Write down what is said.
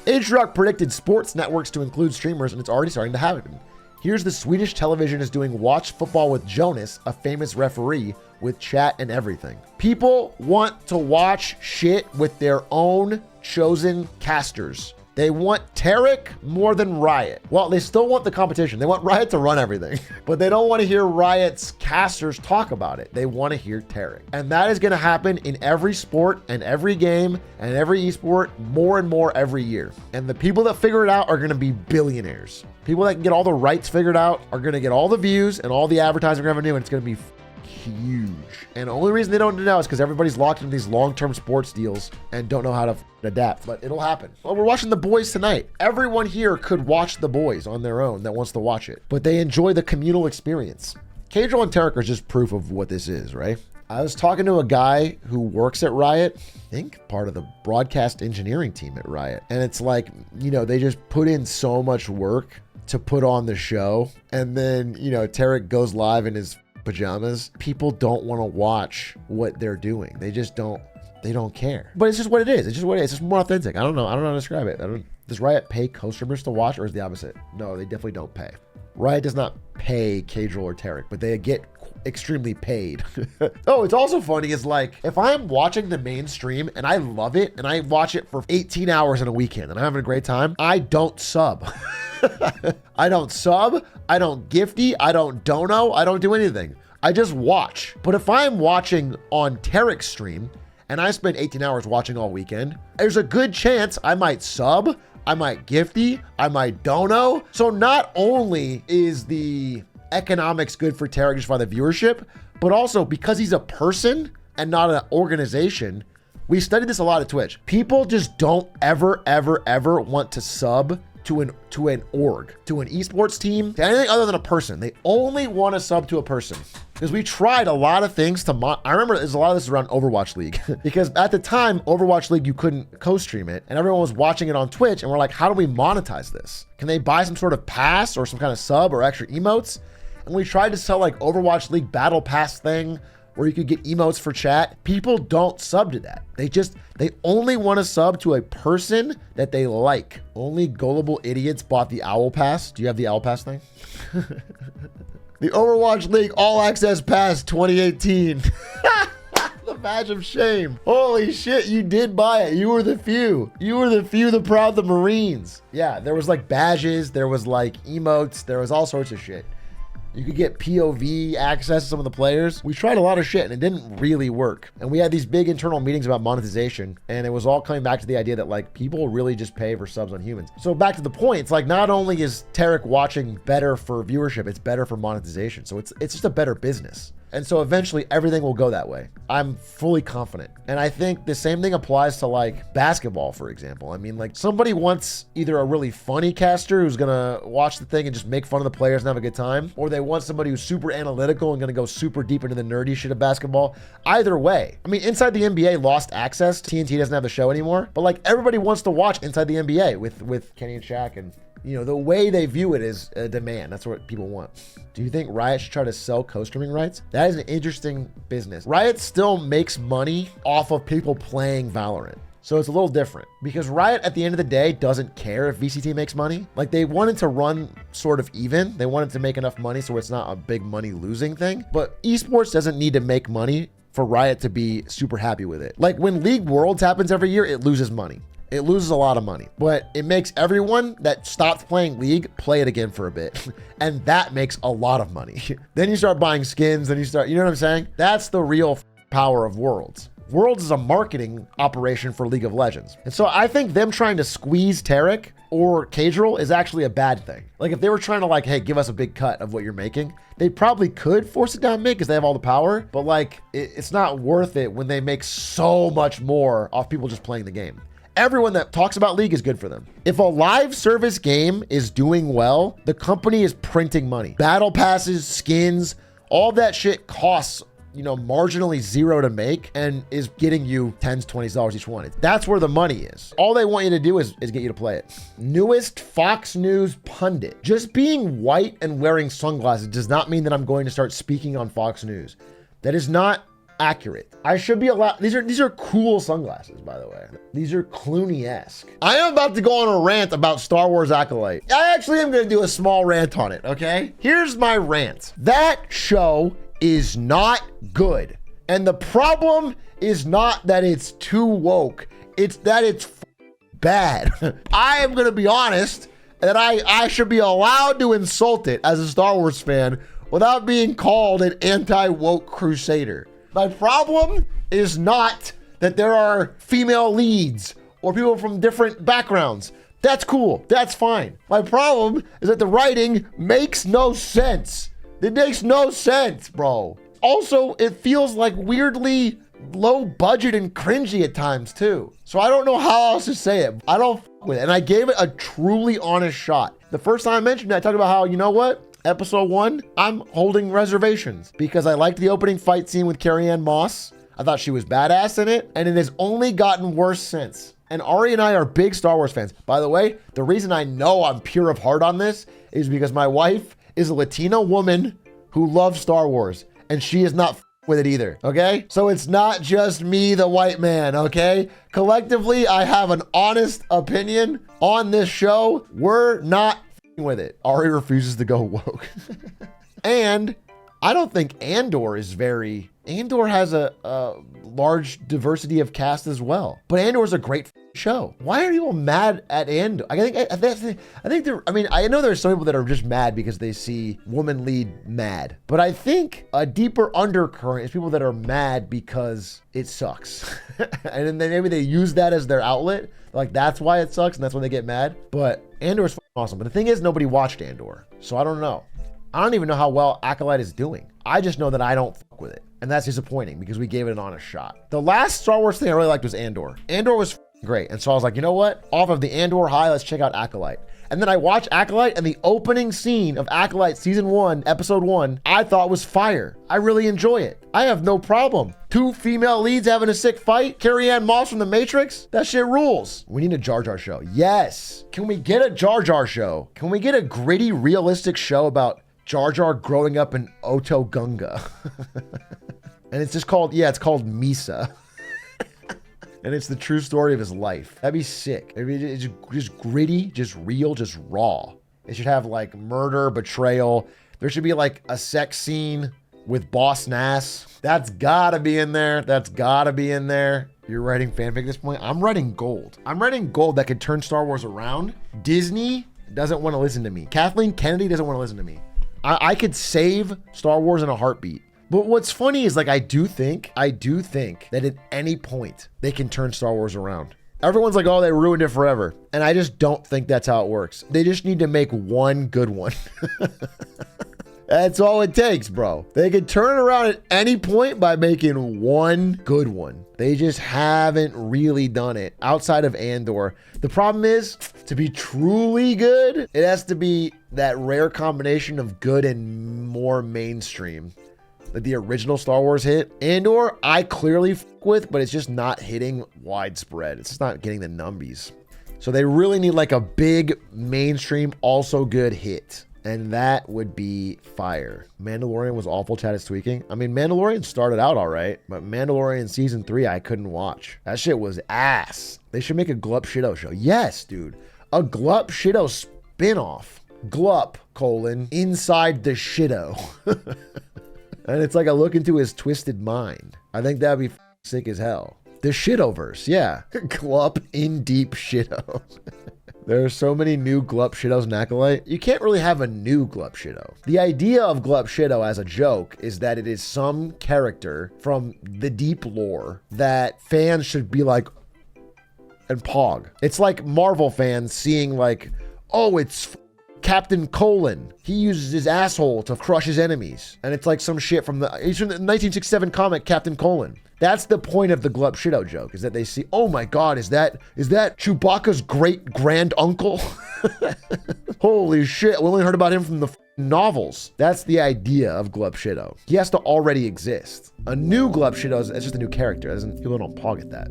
Agerock predicted sports networks to include streamers, and it's already starting to happen. Here's the Swedish television is doing Watch Football with Jonas, a famous referee, with chat and everything. People want to watch shit with their own chosen casters. They want Tarek more than Riot. Well, they still want the competition. They want Riot to run everything, but they don't want to hear Riot's casters talk about it. They want to hear Tarek. And that is going to happen in every sport and every game and every esport more and more every year. And the people that figure it out are going to be billionaires. People that can get all the rights figured out are going to get all the views and all the advertising revenue, and it's going to be huge. And the only reason they don't do now is because everybody's locked into these long-term sports deals and don't know how to adapt, but it'll happen. Well, we're watching The Boys tonight. Everyone here could watch The Boys on their own that wants to watch it, but they enjoy the communal experience. Cadril and Tarek are just proof of what this is, right? I was talking to a guy who works at Riot, I think part of the broadcast engineering team at Riot. And it's like, you know, they just put in so much work to put on the show. And then, you know, Tarek goes live in his pajamas. People don't want to watch what they're doing. They just don't, they don't care. But it's just what it is. It's just what it is. It's just more authentic. I don't know. I don't know how to describe it. Does Riot pay co-streamers to watch, or is it the opposite? No, they definitely don't pay. Riot does not pay Cadril or Tarek, but they get extremely paid. Oh, it's also funny is like, if I'm watching the mainstream and I love it and I watch it for 18 hours in a weekend and I'm having a great time, I don't sub. I don't sub, I don't gifty, I don't dono, I don't do anything. I just watch. But if I'm watching on Tarek's stream and I spend 18 hours watching all weekend, there's a good chance I might sub, I might gifty, I might dono. So not only is the economics good for Tarek just by the viewership, but also because he's a person and not an organization. We studied this a lot at Twitch. People just don't ever want to sub to an org, to an esports team, to anything other than a person. They only want to sub to a person. Because we tried a lot of things to I remember there's a lot of this around Overwatch League. Because at the time, Overwatch League, you couldn't co-stream it, and everyone was watching it on Twitch, and we're like, how do we monetize this? Can they buy some sort of pass or some kind of sub or extra emotes? And we tried to sell like Overwatch League Battle Pass thing where you could get emotes for chat. People don't sub to that. They only want to sub to a person that they like. Only gullible idiots bought the Owl Pass. Do you have the Owl Pass thing? The Overwatch League All Access Pass 2018. The badge of shame. Holy shit, you did buy it. You were the few. You were the few, the proud, the Marines. Yeah, there was like badges. There was like emotes. There was all sorts of shit. You could get POV access to some of the players. We tried a lot of shit and it didn't really work. And we had these big internal meetings about monetization, and it was all coming back to the idea that like people really just pay for subs on humans. So back to the point, it's like not only is Tarek watching better for viewership, it's better for monetization. So it's just a better business. And so eventually everything will go that way. I'm fully confident. And I think the same thing applies to like basketball, for example. I mean, like somebody wants either a really funny caster who's gonna watch the thing and just make fun of the players and have a good time, or they want somebody who's super analytical and gonna go super deep into the nerdy shit of basketball. Either way, I mean, Inside the NBA lost access. TNT doesn't have the show anymore, but like everybody wants to watch Inside the NBA with Kenny and Shaq, and you know, the way they view it is a demand. That's what people want. Do you think Riot should try to sell co-streaming rights? That is an interesting business. Riot still makes money off of people playing Valorant. So it's a little different because Riot at the end of the day doesn't care if VCT makes money. Like they wanted to run sort of even. They wanted to make enough money so it's not a big money losing thing. But esports doesn't need to make money for Riot to be super happy with it. Like when League Worlds happens every year, it loses money. It loses a lot of money, but it makes everyone that stopped playing League play it again for a bit. And that makes a lot of money. Then you start buying skins, then you start, you know what I'm saying? That's the real power of Worlds. Worlds is a marketing operation for League of Legends. And so I think them trying to squeeze Tarek or Cadril is actually a bad thing. Like if they were trying to like, hey, give us a big cut of what you're making, they probably could force it down mid because they have all the power, but like it's not worth it when they make so much more off people just playing the game. Everyone that talks about League is good for them. If a live service game is doing well, the company is printing money. Battle passes, skins, all that shit costs, you know, marginally zero to make and is getting you $10s, $20s each one. That's where the money is. All they want you to do is get you to play it. Newest Fox News pundit. Just being white and wearing sunglasses does not mean that I'm going to start speaking on Fox News. That is not accurate. I should be allowed. These are cool sunglasses, by the way. These are Clooney-esque. I am about to go on a rant about Star Wars Acolyte. I actually am going to do a small rant on it, okay? Here's my rant. That show is not good. And the problem is not that it's too woke. It's that it's bad. I am going to be honest that I should be allowed to insult it as a Star Wars fan without being called an anti-woke crusader. My problem is not that there are female leads or people from different backgrounds. That's cool. That's fine. My problem is that the writing makes no sense. It makes no sense, bro. Also, it feels like weirdly low budget and cringy at times too. So I don't know how else to say it. I don't f with it. And I gave it a truly honest shot. The first time I mentioned it, I talked about how, you know what? Episode 1, I'm holding reservations because I liked the opening fight scene with Carrie-Anne Moss. I thought she was badass in it, and it has only gotten worse since. And Ari and I are big Star Wars fans. By the way, the reason I know I'm pure of heart on this is because my wife is a Latina woman who loves Star Wars, and she is not with it either, okay? So it's not just me, the white man, okay? Collectively, I have an honest opinion on this show. We're not with it. Ari refuses to go woke. And I don't think Andor has a large diversity of cast as well. But Andor is a great show. Why are people mad at Andor? I know there's some people that are just mad because they see woman lead mad. But I think a deeper undercurrent is people that are mad because it sucks. And then maybe they use that as their outlet. Like, that's why it sucks and that's when they get mad. But Andor is awesome. But the thing is, nobody watched Andor. So I don't know. I don't even know how well Acolyte is doing. I just know that I don't fuck with it. And that's disappointing because we gave it an honest shot. The last Star Wars thing I really liked was Andor. Andor was great. And so I was like, you know what? Off of the Andor high, let's check out Acolyte. And then I watched Acolyte, and the opening scene of Acolyte season 1, episode 1, I thought was fire. I really enjoy it. I have no problem. 2 female leads having a sick fight. Carrie-Anne Moss from The Matrix. That shit rules. We need a Jar Jar show. Yes. Can we get a Jar Jar show? Can we get a gritty, realistic show about Jar Jar growing up in Oto Gunga? And it's just called, it's called Misa. And it's the true story of his life. That'd be sick. It's just gritty, just real, just raw. It should have like murder, betrayal. There should be like a sex scene with Boss Nass. That's gotta be in there. That's gotta be in there. You're writing fanfic at this point? I'm writing gold. I'm writing gold that could turn Star Wars around. Disney doesn't want to listen to me. Kathleen Kennedy doesn't want to listen to me. I could save Star Wars in a heartbeat. But what's funny is, like, I do think that at any point they can turn Star Wars around. Everyone's like, oh, they ruined it forever. And I just don't think that's how it works. They just need to make one good one. That's all it takes, bro. They could turn it around at any point by making one good one. They just haven't really done it outside of Andor. The problem is, to be truly good, it has to be that rare combination of good and more mainstream that the original Star Wars hit. Andor, I clearly fuck with, but it's just not hitting widespread. It's just not getting the numbies. So they really need like a big mainstream, also good hit. And that would be fire. Mandalorian was awful. Chat is tweaking. I mean, Mandalorian started out all right, but Mandalorian season 3, I couldn't watch. That shit was ass. They should make a Glup Shido show. Yes, dude. A Glup Shido spinoff. Glup, inside the Shido. And it's like a look into his twisted mind. I think that'd be sick as hell. The Shidoverse, yeah. Glup in deep Shido. There are so many new Glup Shidos in Acolyte. You can't really have a new Glup Shido. The idea of Glup Shido as a joke is that it is some character from the deep lore that fans should be like, and pog. It's like Marvel fans seeing like, oh, it's Captain Colon. He uses his asshole to crush his enemies. And it's like some shit from the 1967 comic Captain Colon. That's the point of the Glup Shido joke, is that they see, oh my God, is that Chewbacca's great grand uncle? Holy shit, we only heard about him from the novels. That's the idea of Glup Shido. He has to already exist. A new Glup Shido is just a new character. People don't pog at that.